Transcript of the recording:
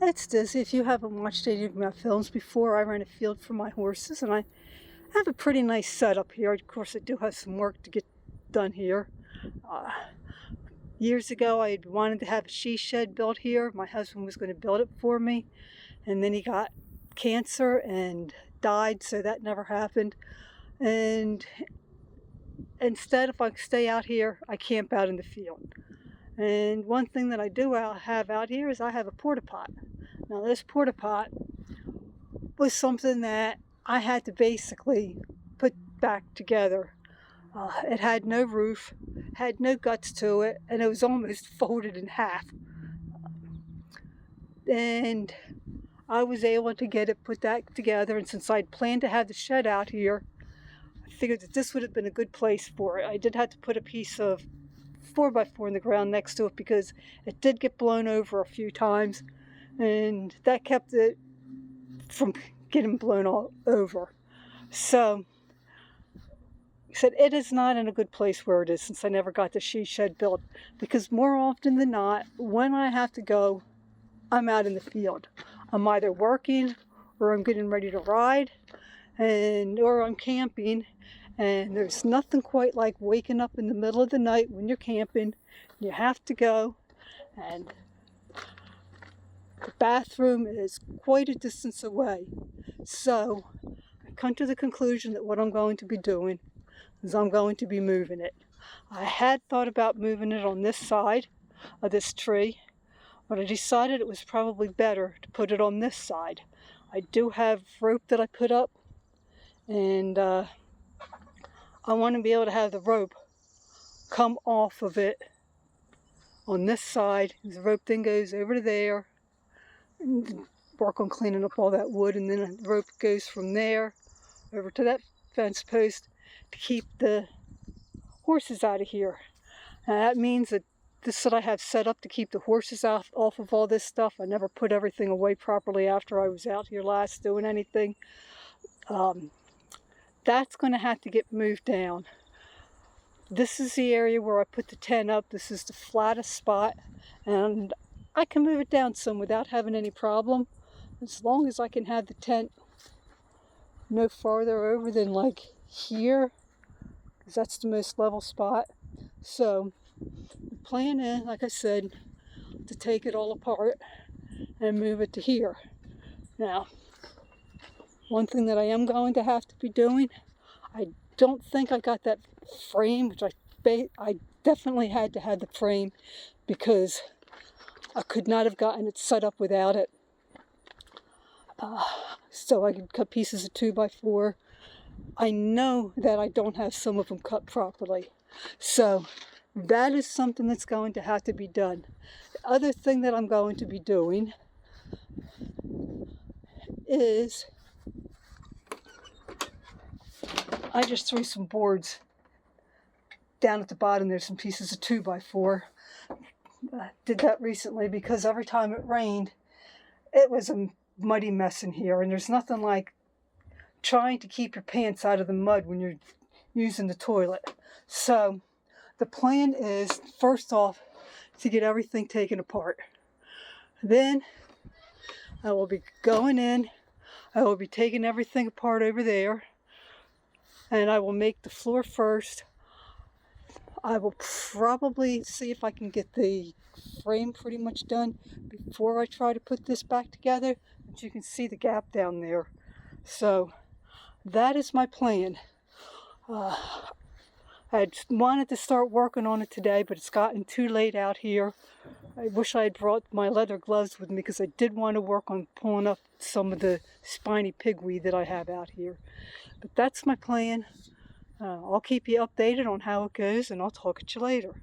It's Dizzy. If you haven't watched any of my films before, I rent a field for my horses, and I have a pretty nice setup here. Of course, I do have some work to get done here. Uh, Years ago, I had wanted to have a she shed built here. My husband was going to build it for me, and then he got cancer and died, so that never happened. And instead, if I stay out here, I camp out in the field. And one thing that I do have out here is I have a porta pot. Now this porta pot was something that I had to basically put back together. It had no roof, had no guts to it, and it was almost folded in half. And I was able to get it put that together, and since I'd planned to have the shed out here, I figured that this would have been a good place for it. I did have to put a piece of 4x4 in the ground next to it because it did get blown over a few times, and that kept it from getting blown all over. So I said it is not in a good place where it is, since I never got the she shed built, because more often than not, when I have to go, I'm out in the field. I'm either working or I'm getting ready to ride, or I'm camping. And there's nothing quite like waking up in the middle of the night when you're camping. You have to go, and the bathroom is quite a distance away. So I come to the conclusion that what I'm going to be doing is I'm going to be moving it. I had thought about moving it on this side of this tree, but I decided it was probably better to put it on this side. I do have rope that I put up, and I want to be able to have the rope come off of it on this side. The rope then goes over to there, and work on cleaning up all that wood, and then the rope goes from there over to that fence post to keep the horses out of here. Now that means that this is what I have set up to keep the horses off of all this stuff. I never put everything away properly after I was out here last doing anything. That's going to have to get moved down. This is the area where I put the tent up. This is the flattest spot, and I can move it down some without having any problem, as long as I can have the tent no farther over than like here, because that's the most level spot. So the plan is, like I said, to take it all apart and move it to here. Now, one thing that I am going to have to be doing, I don't think I got that frame, which I definitely had to have the frame because I could not have gotten it set up without it. So I could cut pieces of 2x4. I know that I don't have some of them cut properly. So that is something that's going to have to be done. The other thing that I'm going to be doing is I just threw some boards down at the bottom. There's some pieces of 2x4. Did that recently because every time it rained, it was a muddy mess in here, and there's nothing like trying to keep your pants out of the mud when you're using the toilet. So the plan is, first off, to get everything taken apart. Then I will be going in, I will be taking everything apart over there, and I will make the floor first. I will probably see if I can get the frame pretty much done before I try to put this back together, but you can see the gap down there. So that is my plan. I had wanted to start working on it today, but it's gotten too late out here. I wish I had brought my leather gloves with me because I did want to work on pulling up some of the spiny pigweed that I have out here. But that's my plan. I'll keep you updated on how it goes, and I'll talk to you later.